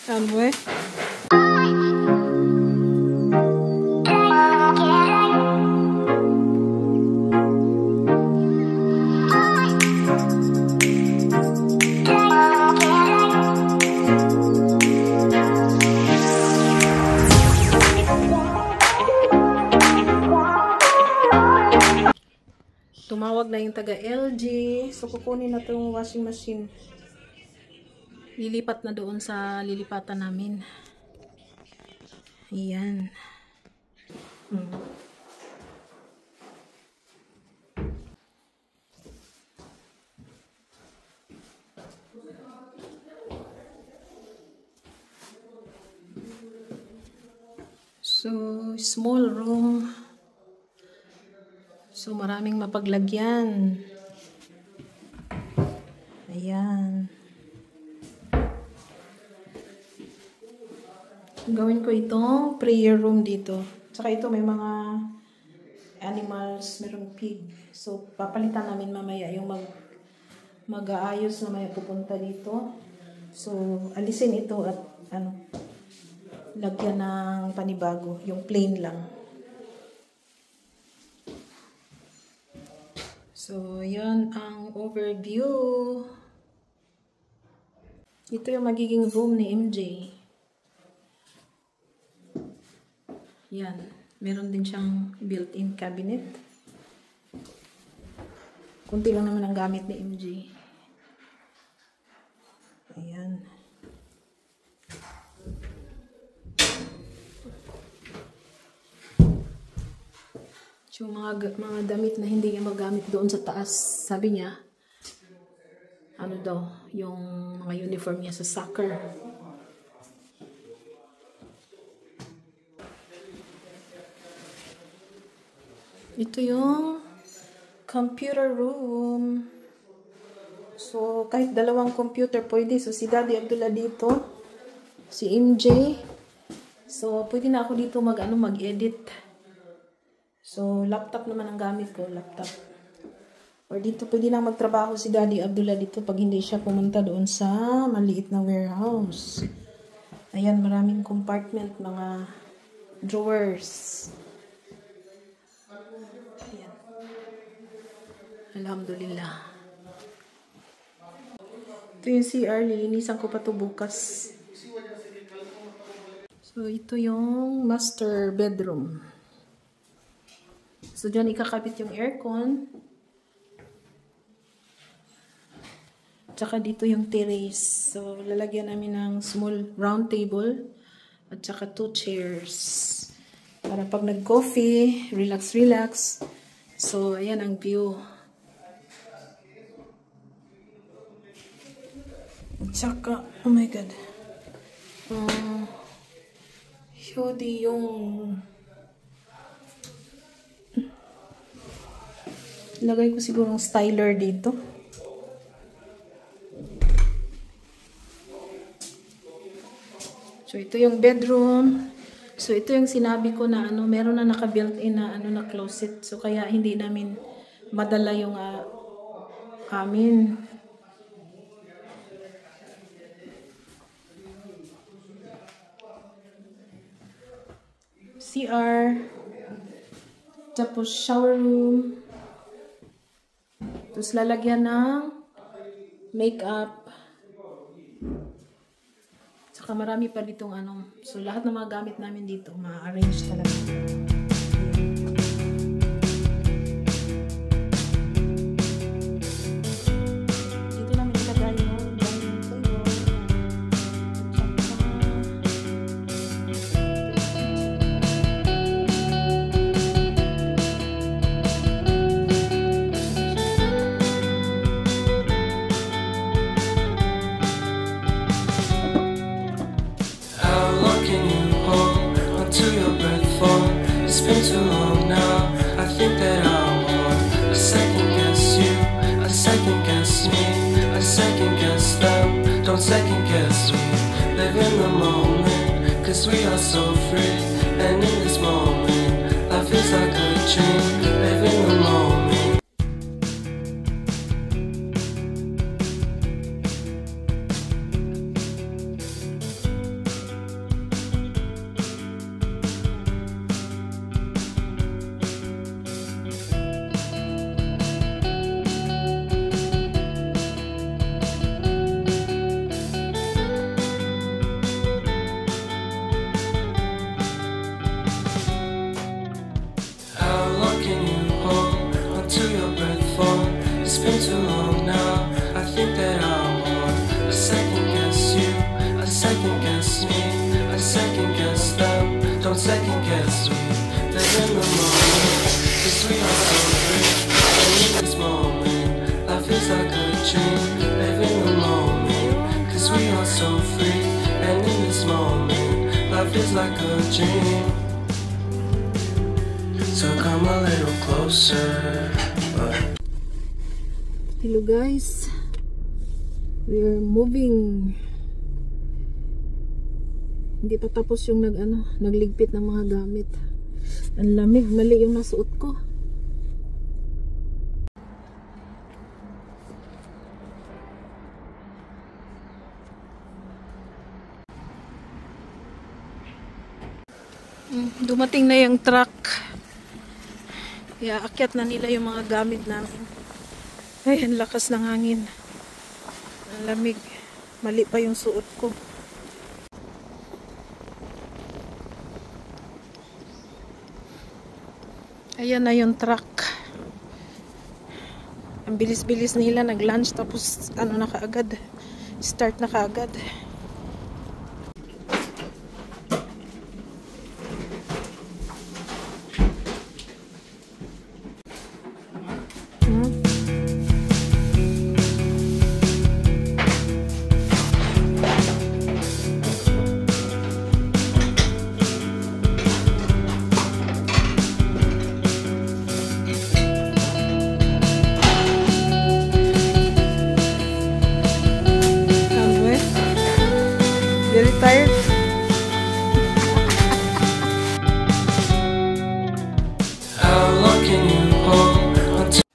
Somewhere. Tumawag na yung taga LG. So, kukunin na itong washing machine. Lilipat na doon sa lilipatan namin. Ayan. So, small room. So, maraming mapaglagyan. Ayan. Gawin ko itong prayer room dito. Tsaka ito may mga animals, merong pig. So, papalitan namin mamaya yung mag-aayos na may pupunta dito. So, alisin ito at lagyan ng panibago. Yung plain lang. So, yan ang overview. Ito yung magiging room ni MJ. Yan. Meron din siyang built-in cabinet. Kunti lang naman ang gamit ni MJ. Ayan. So, mga damit na hindi niya magamit doon sa taas, sabi niya, ano daw, yung mga uniform niya sa soccer. Ito yung computer room. So, kahit dalawang computer pwede. So, si Daddy Abdullah dito, si MJ. So, pwede na ako dito mag-edit. So, laptop naman ang gamit ko, laptop. Or dito, pwede na magtrabaho si Daddy Abdullah dito pag hindi siya pumunta doon sa maliit na warehouse. Ayan, maraming compartment, mga drawers. Ayan. Alhamdulillah. Ito yung CR, lilinisan ko pa ito bukas. So, ito yung master bedroom. So, dyan ikakabit yung aircon. Tsaka dito yung terrace. So, lalagyan namin ng small round table. At tsaka 2 chairs. Para pag nag-coffee, relax. So, ayan ang view. At tsaka, oh my God. Hindi yung... Lagay ko siguro ng styler dito. So, ito yung bedroom. So, ito yung sinabi ko na meron na naka-built-in na na closet. So, kaya hindi namin madala yung amin. CR. Tapos, shower room. Tapos, lalagyan ng makeup. Saka marami pa ditong So, lahat ng mga gamit namin dito, ma-arrange talaga. Dito namin ilagay yung dining table. Been too long now. I think that I want. I second guess you, I second guess me, I second guess them. Don't second guess me. Live in the moment, cause we are so free. And in this moment, life is like a dream. Live in the moment. second guess. We live in the moment, 'cause we are so free. And in this moment, life is like a dream. Live in the moment, 'cause we are so free. And in this moment, life is like a dream. So come a little closer. Hello guys, we're moving. Hindi pa tapos yung nagligpit ng mga gamit. Ang lamig, mali yung nasuot ko. Dumating na yung truck. Iaakyat na nila yung mga gamit namin. Ay, ang lakas ng hangin. Ang lamig. Mali pa yung suot ko. Ayan na yung truck. Ang bilis-bilis nila. Nag-lunch tapos na kaagad. Start na kaagad. Very tired. How long can you hold until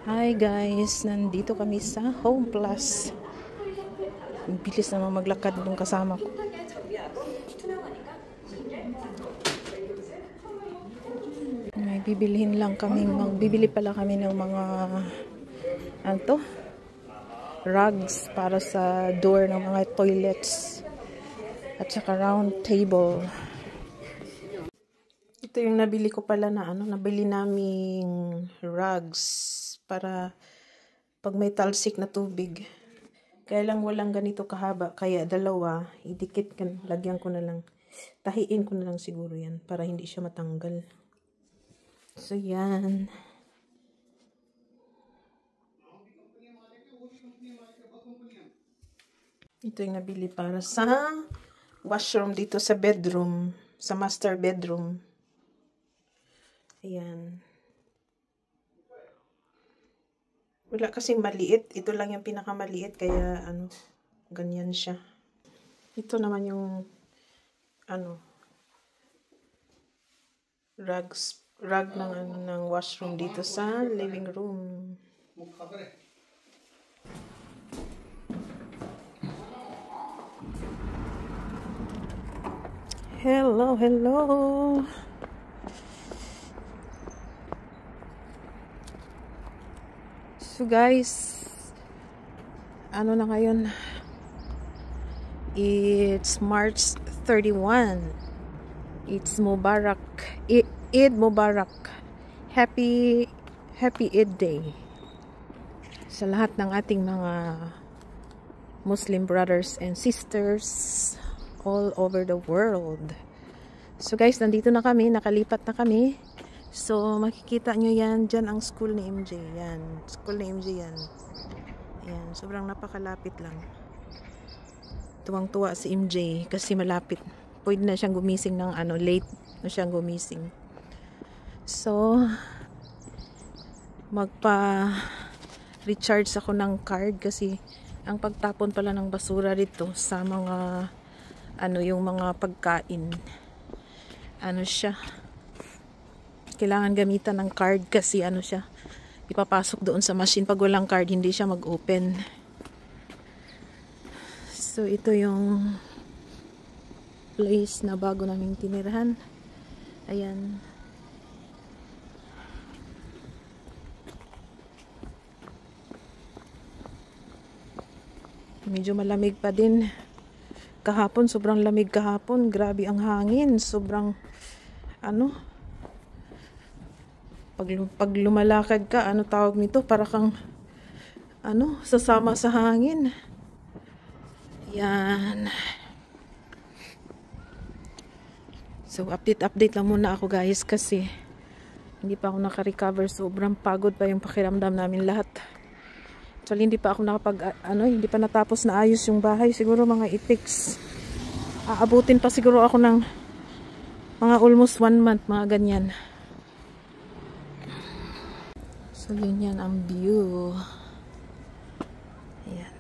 Hi guys, nandito kami sa Home Plus. Ang bilis naman maglakad ng kasama ko. May bibilihin lang kami, magbibili pala kami ng mga rugs para sa door ng mga toilets at saka round table. Ito yung nabili ko pala nabili naming rugs para pag may talsik na tubig. Kaya lang walang ganito kahaba, kaya dalawa, idikit kan, lagyan ko na lang. Tahiin ko na lang siguro yan para hindi siya matanggal. So yan. Ito yung nabili para sa washroom dito sa bedroom, sa master bedroom. Ayan. Wala kasing maliit. Ito lang yung pinakamaliit. Kaya, ganyan siya. Ito naman yung, rug ng washroom dito sa living room. Hello, hello. So guys, na ngayon? It's March 31. It's Mubarak. Eid Mubarak. Happy Eid Day sa lahat ng ating mga Muslim brothers and sisters all over the world. So guys, nandito na kami, nakalipat na kami. So, makikita nyo yan. Dyan ang school ni MJ. Yan. School ni MJ yan. Yan. Sobrang napakalapit lang. Tuwang-tuwa si MJ kasi malapit. Pwede na siyang gumising ng late na siyang gumising. So, magpa-recharge ako ng card kasi ang pagtapon pala ng basura dito sa mga yung mga pagkain. Siya. Kailangan gamitan ng card kasi siya, ipapasok doon sa machine. Pag walang card, hindi siya mag-open. So, ito yung place na bago naming tinirahan. Ayan. Medyo malamig pa din. Kahapon, sobrang lamig kahapon. Grabe ang hangin. Sobrang, pag lumalakad ka, tawag nito? Para kang, sasama sa hangin. Yan. So, update lang muna ako guys kasi hindi pa ako naka-recover. Sobrang pagod pa yung pakiramdam namin lahat. Actually, hindi pa ako hindi pa natapos na ayos yung bahay. Siguro mga itiks. Aabutin pa siguro ako ng mga almost 1 month, mga ganyan. So, yun yan ang view. Ayan.